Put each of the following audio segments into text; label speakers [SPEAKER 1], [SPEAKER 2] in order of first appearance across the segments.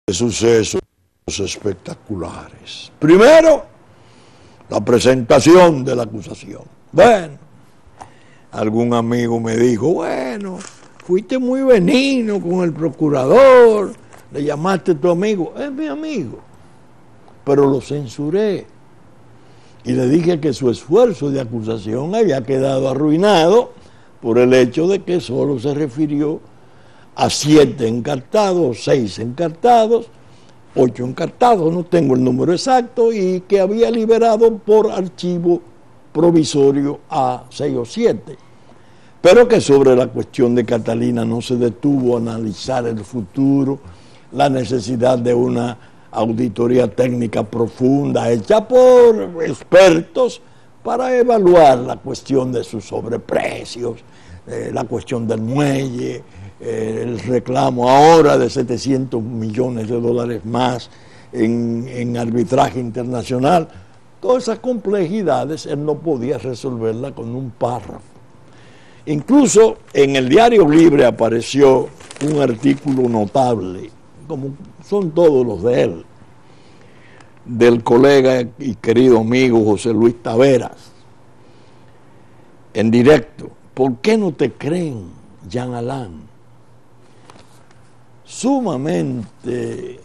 [SPEAKER 1] Sucesos espectaculares. Primero, la presentación de la acusación. Bueno, algún amigo me dijo, bueno, fuiste muy benigno con el procurador, le llamaste a tu amigo. Es mi amigo. Pero lo censuré y le dije que su esfuerzo de acusación había quedado arruinado por el hecho de que solo se refirió a 7 encartados, 6 encartados, 8 encartados, no tengo el número exacto, y que había liberado por archivo provisorio a 6 o 7. Pero que sobre la cuestión de Catalina no se detuvo a analizar el futuro, la necesidad de una auditoría técnica profunda hecha por expertos para evaluar la cuestión de sus sobreprecios, la cuestión del muelle, el reclamo ahora de 700 millones de dólares más en arbitraje internacional. Todas esas complejidades él no podía resolverlas con un párrafo. Incluso en el Diario Libre apareció un artículo notable, como son todos los de él, del colega y querido amigo José Luis Taveras, en directo. ¿Por qué no te creen, Jean Alain? Sumamente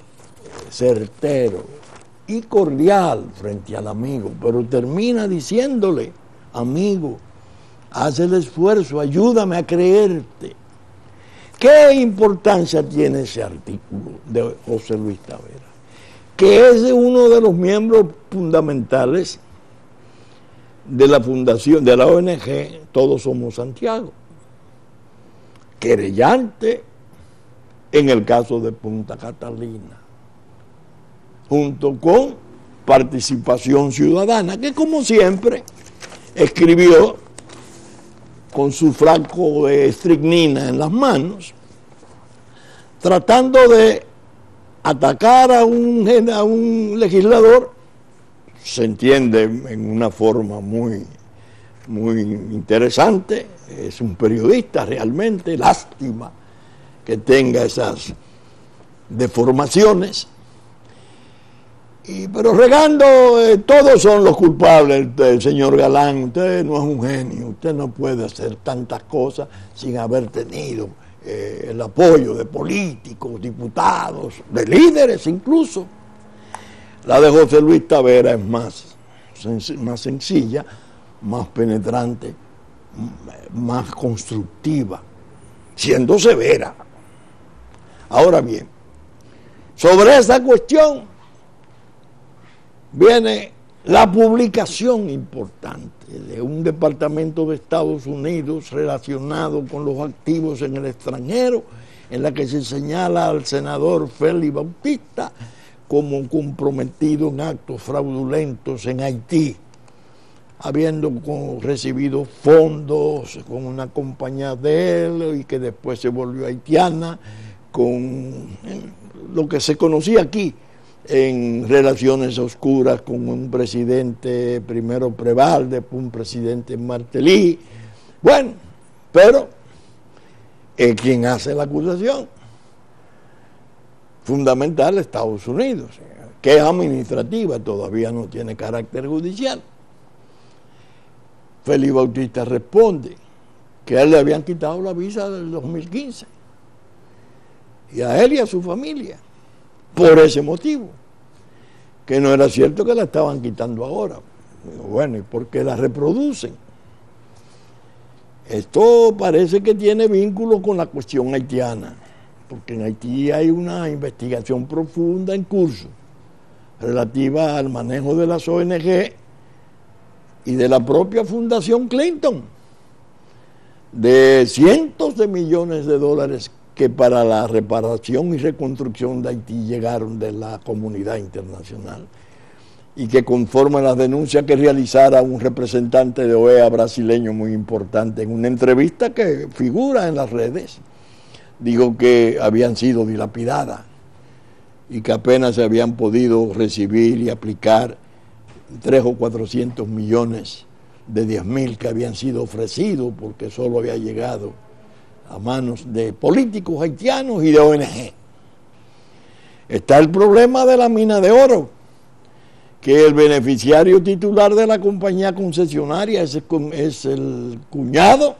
[SPEAKER 1] certero y cordial frente al amigo, pero termina diciéndole, amigo, haz el esfuerzo, ayúdame a creerte. ¿Qué importancia tiene ese artículo de José Luis Taveras? Que es uno de los miembros fundamentales de la fundación, de la ONG Todos Somos Santiago, querellante en el caso de Punta Catalina, junto con Participación Ciudadana, que como siempre escribió con su frasco de estricnina en las manos, tratando de atacar a un legislador, se entiende en una forma muy interesante, es un periodista realmente, lástima que tenga esas deformaciones, pero regando, todos son los culpables, el señor Galán, usted no es un genio, usted no puede hacer tantas cosas sin haber tenido el apoyo de políticos, diputados, de líderes incluso. La de José Luis Taveras es más sencilla, más penetrante, más constructiva, siendo severa. Ahora bien, sobre esa cuestión viene la publicación importante de un departamento de Estados Unidos relacionado con los activos en el extranjero, en la que se señala al senador Félix Bautista como comprometido en actos fraudulentos en Haití, habiendo recibido fondos con una compañía de él y que después se volvió haitiana, con lo que se conocía aquí en relaciones oscuras con un presidente, primero Preval, después un presidente Martelly. Bueno, pero ¿quién hace la acusación? Fundamental, Estados Unidos, que es administrativa, todavía no tiene carácter judicial. Félix Bautista responde que a él le habían quitado la visa del 2015, y a él y a su familia, por ese motivo, que no era cierto que la estaban quitando ahora. Bueno, ¿y por qué la reproducen? Esto parece que tiene vínculo con la cuestión haitiana, porque en Haití hay una investigación profunda en curso relativa al manejo de las ONG y de la propia Fundación Clinton, de cientos de millones de dólares que para la reparación y reconstrucción de Haití llegaron de la comunidad internacional y que conforman las denuncias que realizara un representante de OEA brasileño muy importante en una entrevista que figura en las redes, dijo que habían sido dilapidadas y que apenas se habían podido recibir y aplicar 300 o 400 millones de 10.000 que habían sido ofrecidos porque solo había llegado a manos de políticos haitianos y de ONG. Está el problema de la mina de oro, que el beneficiario titular de la compañía concesionaria es el cuñado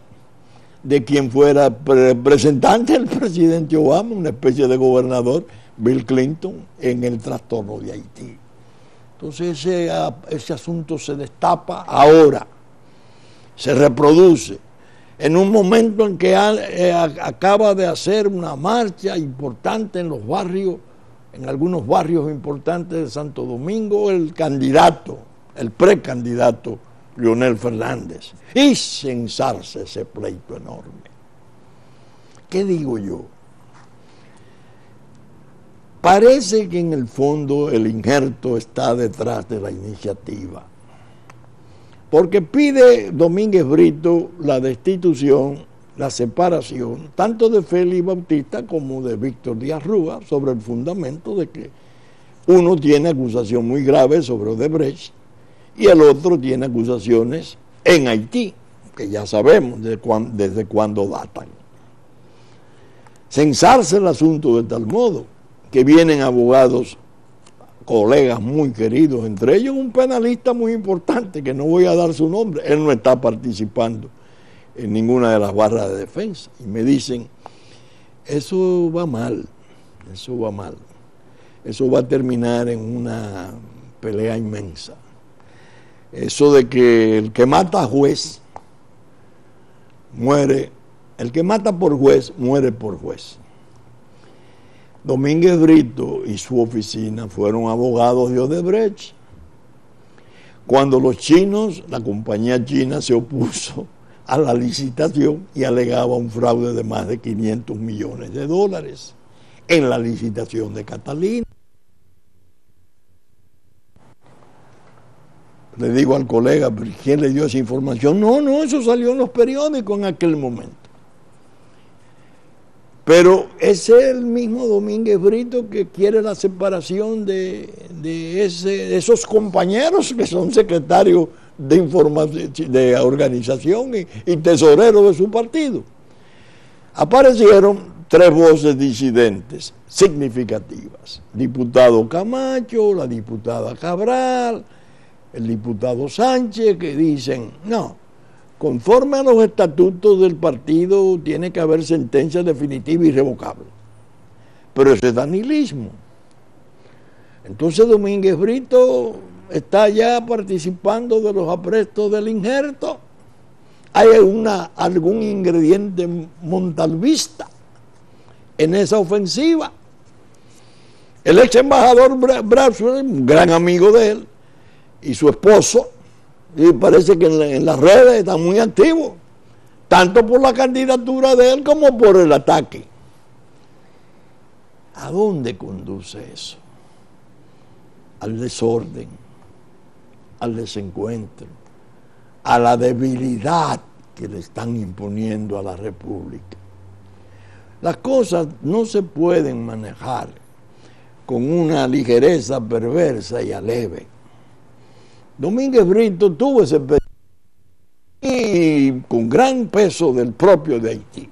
[SPEAKER 1] de quien fuera representante del presidente Obama, una especie de gobernador, Bill Clinton, en el trastorno de Haití. Entonces ese asunto se destapa ahora, se reproduce en un momento en que acaba de hacer una marcha importante en los barrios, en algunos barrios importantes de Santo Domingo, el candidato, el precandidato Leonel Fernández, y censarse ese pleito enorme. ¿Qué digo yo? Parece que en el fondo el injerto está detrás de la iniciativa, porque pide Domínguez Brito la destitución, la separación, tanto de Félix Bautista como de Víctor Díaz Rúa, sobre el fundamento de que uno tiene acusación muy grave sobre Odebrecht y el otro tiene acusaciones en Haití, que ya sabemos desde cuándo datan. Censarse el asunto de tal modo que vienen abogados, colegas muy queridos, entre ellos un penalista muy importante, que no voy a dar su nombre, él no está participando en ninguna de las barras de defensa, y me dicen, eso va mal, eso va mal, eso va a terminar en una pelea inmensa. Eso de que el que mata a juez muere, el que mata por juez muere por juez. Domínguez Brito y su oficina fueron abogados de Odebrecht. Cuando los chinos, la compañía china se opuso a la licitación y alegaba un fraude de más de 500 millones de dólares en la licitación de Catalina. Le digo al colega, ¿quién le dio esa información? No, eso salió en los periódicos en aquel momento. Pero ese es el mismo Domínguez Brito que quiere la separación de esos compañeros que son secretarios de información, de organización y tesoreros de su partido. Aparecieron 3 voces disidentes significativas: diputado Camacho, la diputada Cabral, el diputado Sánchez, que dicen, no, conforme a los estatutos del partido tiene que haber sentencia definitiva y irrevocable. Pero ese es danilismo. Entonces Domínguez Brito está ya participando de los aprestos del injerto. Hay algún ingrediente montalvista en esa ofensiva. El ex embajador Bradshaw, un gran amigo de él, y su esposo, y parece que en las redes están muy activos, tanto por la candidatura de él como por el ataque. ¿A dónde conduce eso? Al desorden, al desencuentro, a la debilidad que le están imponiendo a la República. Las cosas no se pueden manejar con una ligereza perversa y aleve. Domínguez Brito tuvo ese peso y con gran peso del propio de Haití.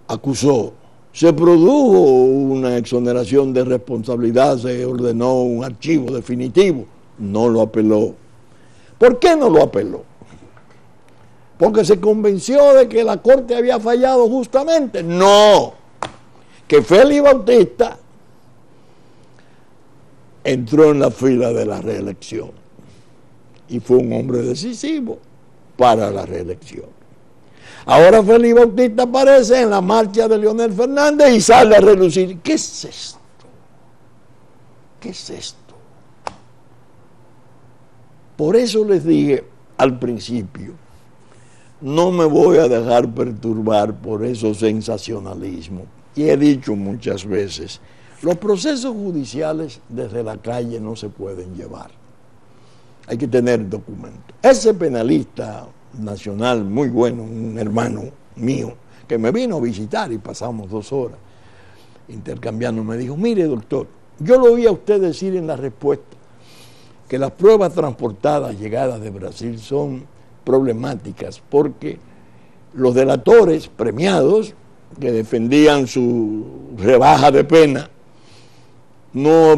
[SPEAKER 1] Acusó, se produjo una exoneración de responsabilidad, se ordenó un archivo definitivo, no lo apeló. ¿Por qué no lo apeló? Porque se convenció de que la Corte había fallado justamente. No, que Félix Bautista entró en la fila de la reelección y fue un hombre decisivo para la reelección. Ahora Félix Bautista aparece en la marcha de Leonel Fernández y sale a relucir. ¿Qué es esto? ¿Qué es esto? Por eso les dije al principio, no me voy a dejar perturbar por esos sensacionalismos. Y he dicho muchas veces, los procesos judiciales desde la calle no se pueden llevar. Hay que tener documentos. Ese penalista nacional muy bueno, un hermano mío, que me vino a visitar y pasamos 2 horas intercambiando, me dijo, mire doctor, yo lo oí a usted decir en la respuesta que las pruebas transportadas llegadas de Brasil son problemáticas porque los delatores premiados que defendían su rebaja de pena, no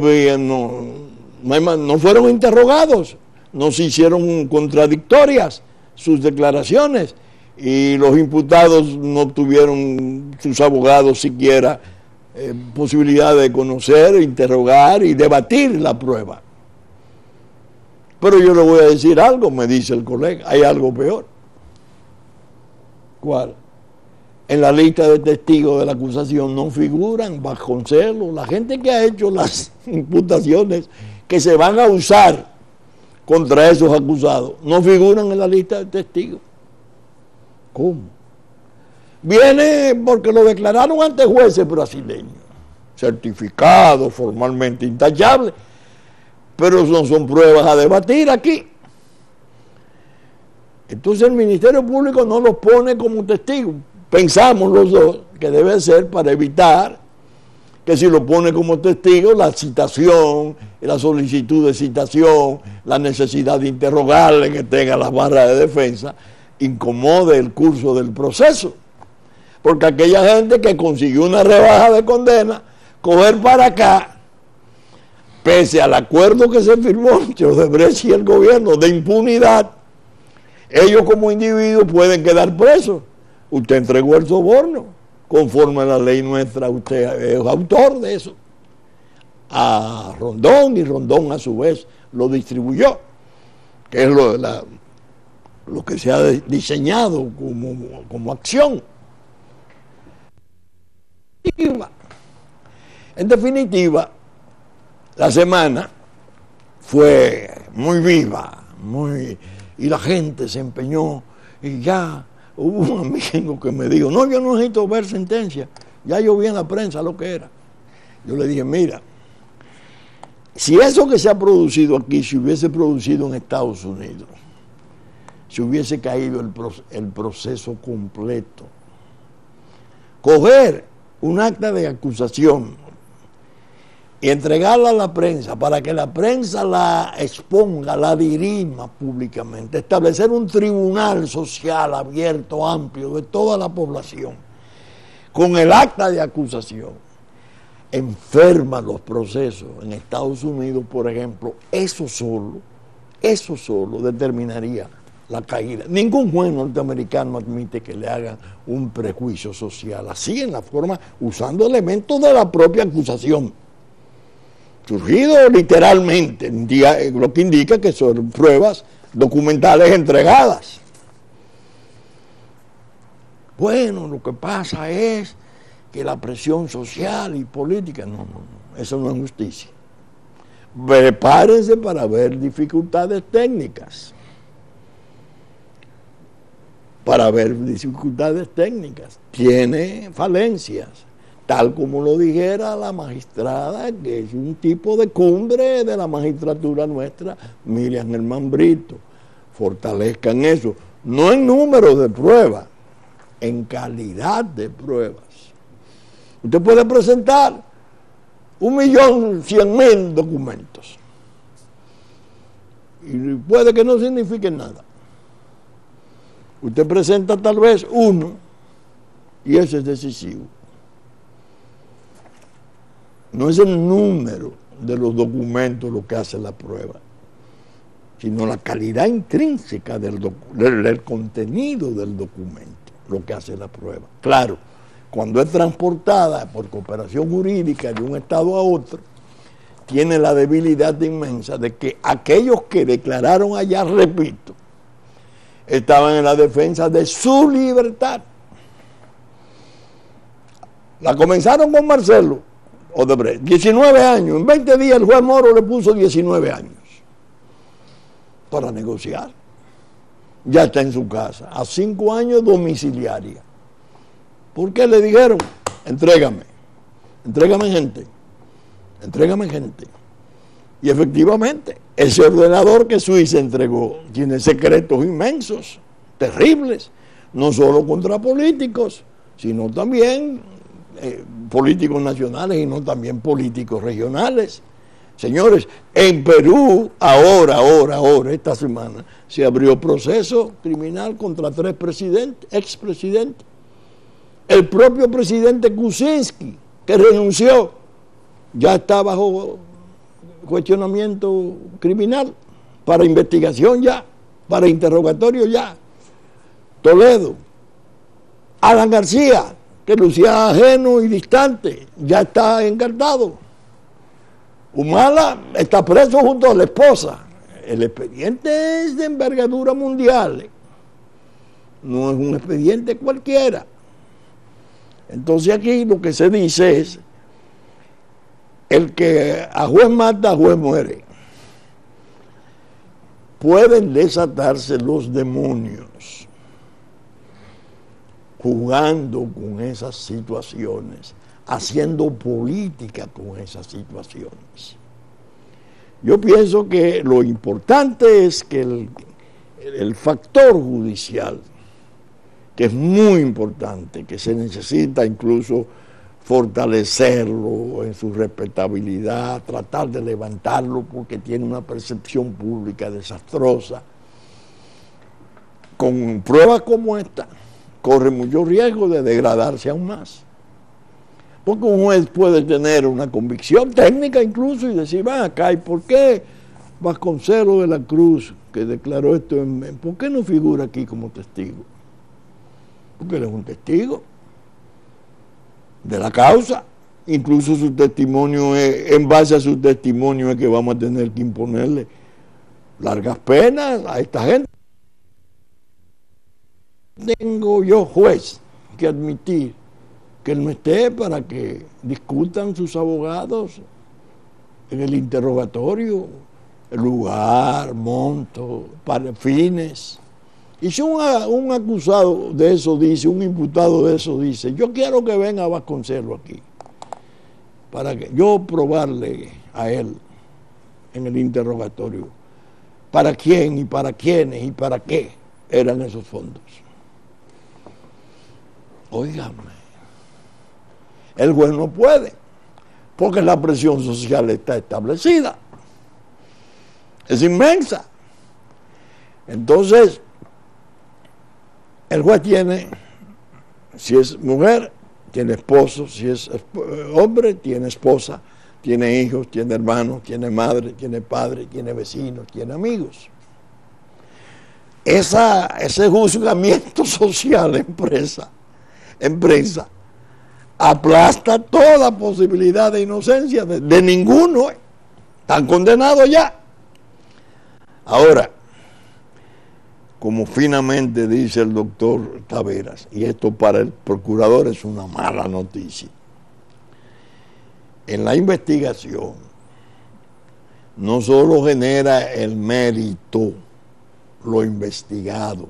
[SPEAKER 1] fueron interrogados, no se hicieron contradictorias sus declaraciones, y los imputados no tuvieron, sus abogados siquiera, posibilidad de conocer, interrogar y debatir la prueba. Pero yo le voy a decir algo, me dice el colega, hay algo peor. ¿Cuál? En la lista de testigos de la acusación no figuran Vasconcelos, la gente que ha hecho las imputaciones que se van a usar contra esos acusados, no figuran en la lista de testigos. ¿Cómo? Viene porque lo declararon ante jueces brasileños, certificados, formalmente intachables, pero no son pruebas a debatir aquí. Entonces el Ministerio Público no los pone como testigos. Pensamos los dos que debe ser para evitar que si lo pone como testigo, la citación, la solicitud de citación, la necesidad de interrogarle, que tenga las barras de defensa, incomode el curso del proceso. Porque aquella gente que consiguió una rebaja de condena, coger para acá, pese al acuerdo que se firmó entre Odebrecht y el gobierno de impunidad, ellos como individuos pueden quedar presos. Usted entregó el soborno, conforme a la ley nuestra, usted es autor de eso, a Rondón, y Rondón a su vez lo distribuyó, que es lo que se ha diseñado como acción. En definitiva, la semana fue muy viva, y la gente se empeñó, y ya hubo un amigo que me dijo, no, yo no necesito ver sentencia, ya yo vi en la prensa lo que era. Yo le dije, mira, si eso que se ha producido aquí se hubiese producido en Estados Unidos, se hubiese caído el proceso completo. Coger un acta de acusación y entregarla a la prensa para que la prensa la exponga, la dirima públicamente, establecer un tribunal social abierto, amplio, de toda la población, con el acta de acusación, enferma los procesos. En Estados Unidos, por ejemplo, eso solo determinaría la caída. Ningún juez norteamericano admite que le hagan un prejuicio social, así en la forma, usando elementos de la propia acusación, surgido literalmente, lo que indica que son pruebas documentales entregadas. Bueno, lo que pasa es que la presión social y política, no, eso no es justicia. Prepárense para ver dificultades técnicas. Tiene falencias, tal como lo dijera la magistrada, que es un tipo de cumbre de la magistratura nuestra, Miriam Germán Brito. Fortalezcan eso, no en número de pruebas, en calidad de pruebas. Usted puede presentar 1.100.000 documentos y puede que no signifiquen nada. Usted presenta tal vez uno y ese es decisivo. No es el número de los documentos lo que hace la prueba, sino la calidad intrínseca del contenido del documento, lo que hace la prueba. Claro, cuando es transportada por cooperación jurídica de un estado a otro, tiene la debilidad inmensa de que aquellos que declararon allá, repito, estaban en la defensa de su libertad. La comenzaron con Marcelo Odebrecht, 19 años, en 20 días el juez Moro le puso 19 años para negociar. Ya está en su casa, a 5 años domiciliaria. ¿Por qué le dijeron? Entrégame gente. Y efectivamente, ese ordenador que Suiza entregó tiene secretos inmensos, terribles, no solo contra políticos, sino también políticos nacionales y no también políticos regionales. Señores, en Perú, ahora, esta semana, se abrió proceso criminal contra 3 expresidentes. El propio presidente Kuczynski, que renunció, ya está bajo cuestionamiento criminal, para investigación ya, para interrogatorio ya. Toledo, Alan García, que lucía ajeno y distante, ya está encartado. Humala está preso junto a la esposa. El expediente es de envergadura mundial, no es un expediente cualquiera. Entonces aquí lo que se dice es, el que a juez mata, a juez muere. Pueden desatarse los demonios jugando con esas situaciones, haciendo política con esas situaciones. Yo pienso que lo importante es que el factor judicial, que es muy importante, que se necesita incluso fortalecerlo en su respetabilidad, tratar de levantarlo porque tiene una percepción pública desastrosa. Con pruebas como esta, corre mucho riesgo de degradarse aún más. Porque un juez puede tener una convicción técnica incluso y decir, va acá, ¿y por qué Vasconcelos de la Cruz, que declaró esto ¿por qué no figura aquí como testigo? Porque él es un testigo de la causa. Incluso su testimonio en base a su testimonio es que vamos a tener que imponerle largas penas a esta gente. Tengo yo, juez, que admitir que él no esté para que discutan sus abogados en el interrogatorio, el lugar, monto, para fines. Y si un acusado de eso dice, un imputado de eso dice, yo quiero que venga Vasconcelos aquí, para que yo probarle a él en el interrogatorio para quién y para quiénes y para qué eran esos fondos. Óigame, el juez no puede, porque la presión social está establecida, es inmensa. Entonces, el juez tiene, si es mujer, tiene esposo, si es hombre, tiene esposa, tiene hijos, tiene hermanos, tiene madre, tiene padre, tiene vecinos, tiene amigos. Ese juzgamiento social en prensa aplasta toda posibilidad de inocencia de ninguno. Están condenados ya. Ahora, como finamente dice el doctor Taveras, y esto para el procurador es una mala noticia, en la investigación no solo genera el mérito lo investigado,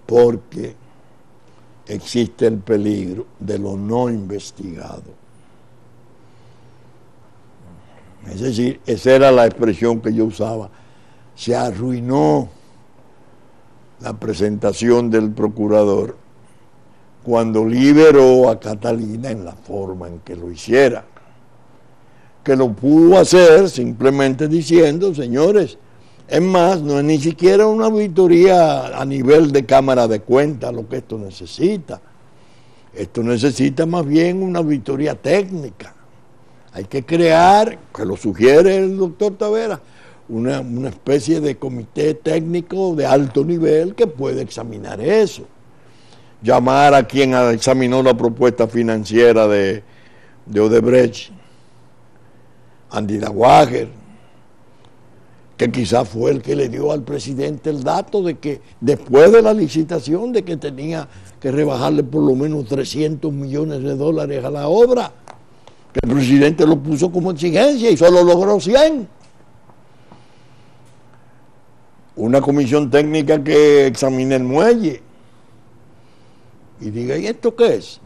[SPEAKER 1] porque existe el peligro de lo no investigado. Es decir, esa era la expresión que yo usaba. Se arruinó la presentación del procurador cuando liberó a Catalina en la forma en que lo hiciera. Que lo pudo hacer simplemente diciendo, señores, es más, no es ni siquiera una auditoría a nivel de Cámara de Cuentas lo que esto necesita. Esto necesita más bien una auditoría técnica. Hay que crear, que lo sugiere el doctor Taveras, una especie de comité técnico de alto nivel que puede examinar eso. Llamar a quien examinó la propuesta financiera de Odebrecht, Andy Dawager, que quizás fue el que le dio al presidente el dato de que después de la licitación de que tenía que rebajarle por lo menos $300 millones a la obra, que el presidente lo puso como exigencia y solo logró 100. Una comisión técnica que examine el muelle y diga, ¿y esto qué es?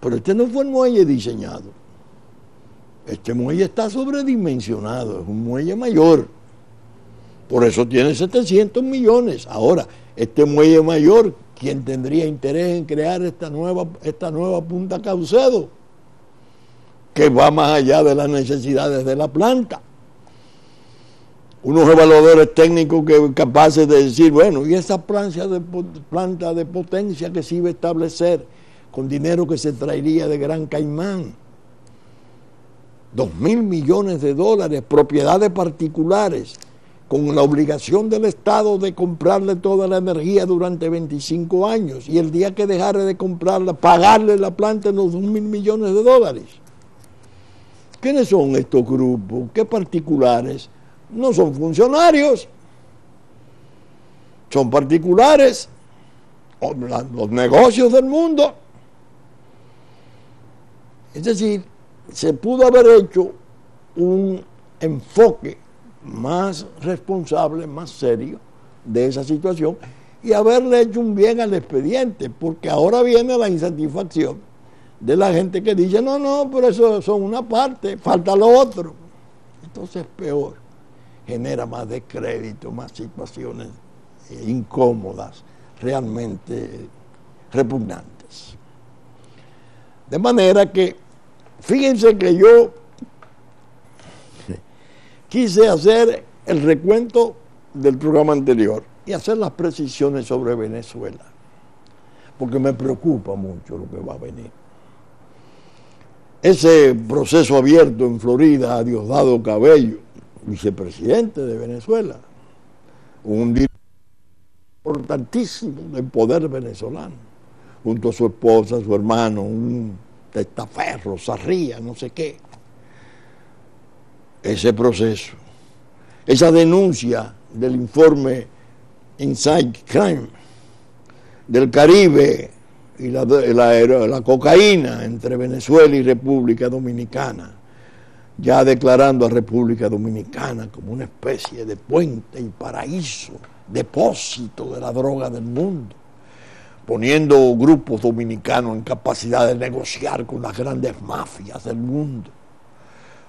[SPEAKER 1] Pero este no fue el muelle diseñado. Este muelle está sobredimensionado, es un muelle mayor. Por eso tiene 700 millones. Ahora, este muelle mayor, ¿quién tendría interés en crear esta nueva Punta Caucedo? Que va más allá de las necesidades de la planta. unos evaluadores técnicos que capaces de decir, bueno, y esa planta de potencia que se iba a establecer con dinero que se traería de Gran Caimán, 2.000 millones de dólares, propiedades particulares, con la obligación del Estado de comprarle toda la energía durante 25 años, y el día que dejara de comprarla, pagarle la planta en los 2.000 millones de dólares. ¿Quiénes son estos grupos? ¿Qué particulares? No son funcionarios, son particulares, los negocios del mundo. Es decir, se pudo haber hecho un enfoque más responsable, más serio de esa situación y haberle hecho un bien al expediente, porque ahora viene la insatisfacción de la gente que dice, no, pero eso son una parte, falta lo otro. Entonces es peor, genera más descrédito, más situaciones incómodas, realmente repugnantes. De manera que, fíjense que yo quise hacer el recuento del programa anterior y hacer las precisiones sobre Venezuela, porque me preocupa mucho lo que va a venir. Ese proceso abierto en Florida a Diosdado Cabello, vicepresidente de Venezuela, un dirigente importantísimo del poder venezolano, junto a su esposa, su hermano, un testaferro, Sarría, no sé qué. Ese proceso, esa denuncia del informe Inside Crime del Caribe y la cocaína entre Venezuela y República Dominicana, ya declarando a República Dominicana como una especie de puente y paraíso, depósito de la droga del mundo, poniendo grupos dominicanos en capacidad de negociar con las grandes mafias del mundo.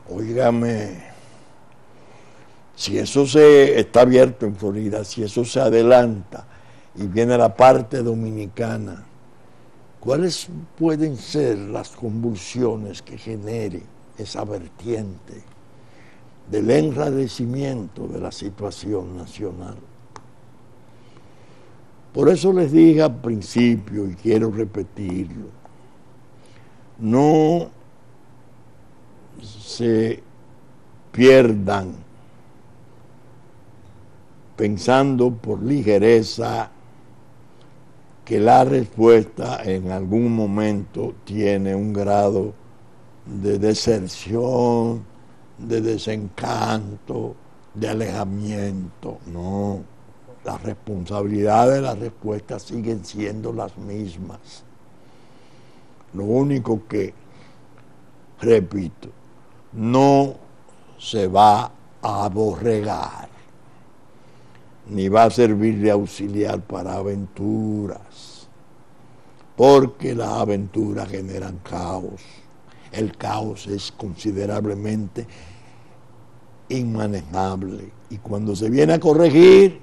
[SPEAKER 1] Óigame, si eso se está abierto en Florida, si eso se adelanta y viene la parte dominicana, ¿cuáles pueden ser las convulsiones que genere esa vertiente del enrarecimiento de la situación nacional? Por eso les dije al principio, y quiero repetirlo, no se pierdan pensando por ligereza que la respuesta en algún momento tiene un grado de deserción, de desencanto, de alejamiento. No, las responsabilidades de la respuesta siguen siendo las mismas. Lo único que, repito, no se va a aborregar, ni va a servir de auxiliar para aventuras, porque las aventuras generan caos. El caos es considerablemente inmanejable, y cuando se viene a corregir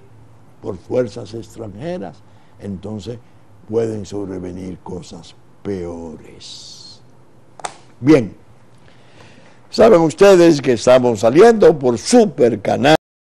[SPEAKER 1] por fuerzas extranjeras, entonces pueden sobrevenir cosas peores. Bien, saben ustedes que estamos saliendo por Super Canal